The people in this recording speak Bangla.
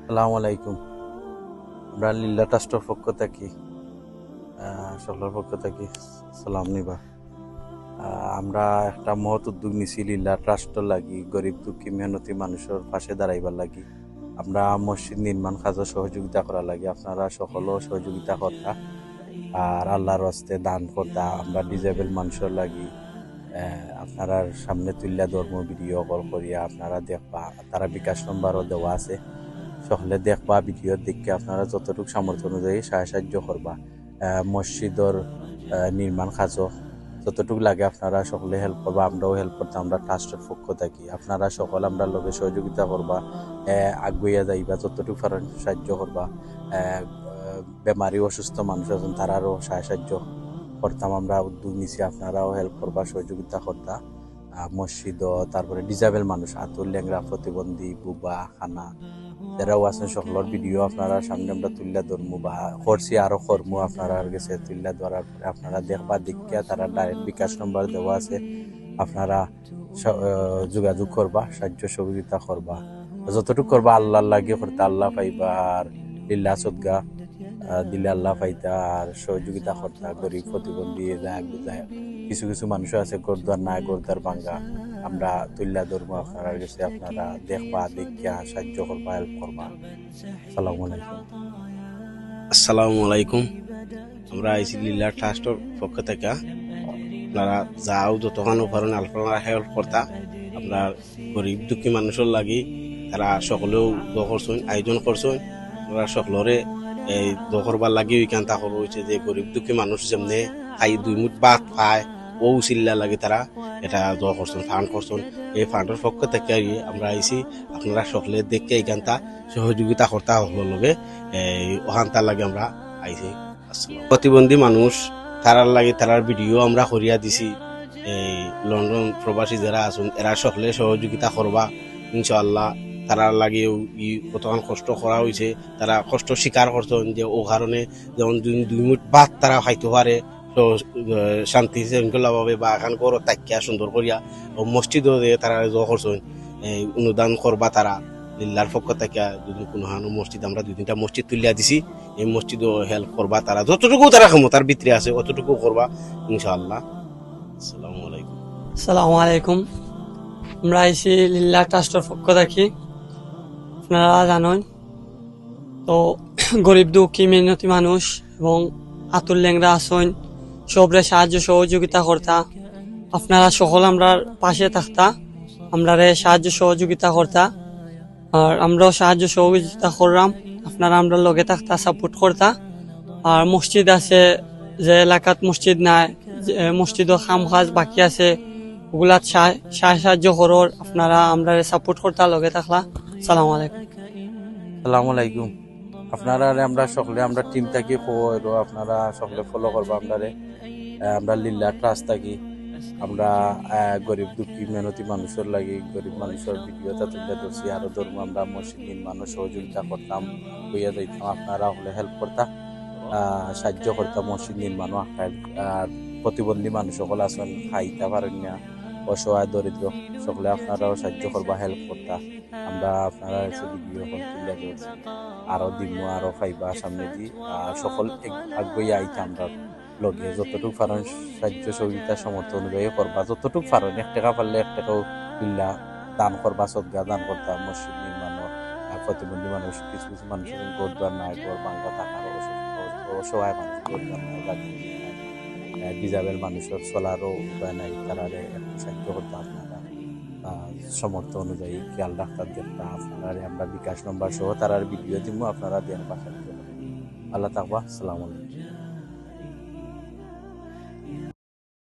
আসসালামু আলাইকুম। আমরা লিল্লা ট্রাস্টের পক্ষ থাকি সকলের পক্ষ থাকি সালাম নিবা। আমরা একটা মহৎ উদ্যোগ নিছি লিল্লা ট্রাস্টের লাগি গরিব দুঃখী মেহনতি মানুষের পাশে দাঁড়াইবার লাগি। আমরা মসজিদ নির্মাণ কাজে সহযোগিতা করা লাগি, আপনারা সকলও সহযোগিতা করতা আর আল্লাহর হস্তে দান করতা। আমরা ডিজেবল মানুষের লাগি আপনারা সামনে তুললা ধর্ম ভিডিও কল করিয়া আপনারা দেখবা, তারা বিকাশ নম্বরও দেওয়া আছে, সকলে দেখবা ভিডিও দেখে আপনারা যতটুকু সামর্থ্য অনুযায়ী সাহায্য করবা। মসজিদর নির্মাণ কাজও যতটুকু লাগে আপনারা সকলে হেল্প করবা, আমরাও হেল্প করতাম। আমরা ট্রাস্টের পক্ষ থাকি, আপনারা সকল আমরা লগে সহযোগিতা করবা, আগুইয়া যাইবা, যতটুকু পারেন সাহায্য করবা। বেমারি অসুস্থ মানুষ আছেন তারারও সাহায্য করতাম, আমরা উদ্যোগ নিছি, আপনারাও হেল্প করবা, সহযোগিতা করতা। মসজিদ তারপরে ডিজেবল মানুষ আতুল ল্যাংরা প্রতিবন্ধী বুবা খানা যারাও আছেন সকলের ভিডিও আপনারা সামনে আমরা তুললা ধরমু বা করছি আরো কর্ম আপনারা গেছে তুললা ধরার পরে আপনারা দেখবা দেখিয়া তারা ডাইরেক্ট বিকাশ নম্বর দেওয়া আছে, আপনারা যোগাযোগ করবা, সাহায্য সহযোগিতা করবা, যতটুকু করবা আল্লাহ লাগিয়ে করতে আল্লাহ পাইবা। আর লিল্লা সদগা দিলে আল্লাহ পাইতা আর সহযোগিতা করতা। গরিব প্রতিবন্ধী কিছু কিছু মানুষ আছে গোরদার নাই গোরদার ভাঙ্গা, আমরা তুল্লা ধর্ম আপনারা গেছে, আপনারা দেখবা দেখিয়া সাহায্য করবা, হেল্প করবা। আসসালামু আলাইকুম। আসসালামু আলাইকুম। আমরা আইসি লিল্লা ট্রাস্টের পক্ষ থেকে আপনারা যাও যতখানো পারেন আপনারা হেল্প করতা। আমরা গরিব দুঃখী মানুষের লাগি তারা সকলেও দোয়া করছেন, আয়োজন করছেন। আমরা সকলরে এই দোয়া করবার লাগি ওইখান তা হলো হয়েছে যে গরিব দুঃখী মানুষ যেমনি খাই দুই মুঠ ভাত পায় ও চিল্লা লাগে তারা এটা দোয়া করছেন, ফান্ড করছেন। এই ফান্ডের পক্ষ থেকে আমরা আইসি, আপনারা সকলে দেখে এইখানটা সহযোগিতা করতে হলো লগে এই ওখানটার লাগে আমরা আইসি। প্রতিবন্ধী মানুষ তারার লাগে তারার ভিডিও আমরা করিয়া দিছি। এই লন্ডন প্রবাসী যারা আছেন এরা সকলে সহযোগিতা করবা ইনশাআল্লাহ। তারার লাগে কতক্ষণ কষ্ট করা হয়েছে, তারা কষ্ট স্বীকার করছেন যে ও কারণে যেমন দুই মুঠ ভাত তারা খাইতে পারে শান্তি শৃঙ্খলাভাবে বা এখন করো তাকিয়া সুন্দর করিয়া ও মসজিদও তারা জোয়া করছেন অনুদান করবা। তারা লিল্লার পক্ষ থেকে যদি কোনো হানো মসজিদ আমরা 2-3টা মসজিদ তুলিয়া দিছি, এই মসজিদও হেল্প করবা, তারা যতটুকু তারা ক্ষমতার ভিতরে আছে অতটুকু করবা ইনশাআল্লাহ। আসসালামু আলাইকুম। আসসালামু আলাইকুম। আমরা আইসি লিল্লা ট্রাস্টের পক্ষ থাকি, আপনারা জানেন তো গরিব দুঃখী মেহনতি মানুষ এবং আতুল ল্যাংরা আসন সবরে সাহায্য সহযোগিতা করতা। আপনারা সকল আমরা পাশে থাকতা, আমরা সাহায্য সহযোগিতা করতা আর আমরাও সাহায্য সহযোগিতা করলাম, আপনারা আমরা লগে থাকতা সাপোর্ট করতা। আর মসজিদ আছে যে এলাকাত মসজিদ নাই, মসজিদও খাম কাজ বাকি আছে, ওগুলাত সাহায্য করর, আপনারা আমরা সাপোর্ট করতা লগে থাকলা। সালাম আলাইকুম। আসসালামু আলাইকুম। আপনারা আমরা সকলে আমরা টিম থাকি, আপনারা সকলে ফলো করবা। আমরা লিল্লা ট্রাস্ট থাকি, আমরা গরিব দুঃখী মেহনতি মানুষের লাগি গরিব মানুষের ভিডিওটা তুলে ধরছি, আরো ধর্ম আমরা মসজিদ নির্মাণও সহযোগিতা করতাম, হইয়া যাইতাম, আপনারা হলে হেল্প করতাম, সাহায্য করতাম মসজিদ নির্মাণও। আর প্রতিবন্ধী মানুষ সকল আছেন খাইতে পারেন না, অসহায় দরিদ্র সকলে আপনারাও সাহায্য করবা, হেল্প করতা। আমরা আপনারা ভিডিও তুলে ধরছি, আরো দিব আরো পাইবা সামনে দি সকল আগুয়ে আইতে আমরা লগে যতটুকু পারেন সাহায্য সহযোগিতা সমর্থ অনুযায়ী করবা, যতটুকু পারেন 1 টাকা পারলে 1 টাকাও দিল্লা দান করবা, সদগা দান করতা। মসজিদ নির্মাণও প্রতিবন্ধী মানুষ কিছু কিছু মানুষের গোরদার নাই, গোর বাংলা থাকার অসহায় মানুষ গোরদার নাই, ডিজাবেল মানুষের চলারও উপায় নাই, তারা একটু সাহায্য করতে আপনারা সমর্থ অনুযায়ী খেয়াল রাখতাম দেখতা। আপনারা আমরা বিকাশ নম্বর সহ তারার ভিডিও দিব, আপনারা দেন পাশে। আল্লাহ থাকবা। আসসালামু আলাইকুম।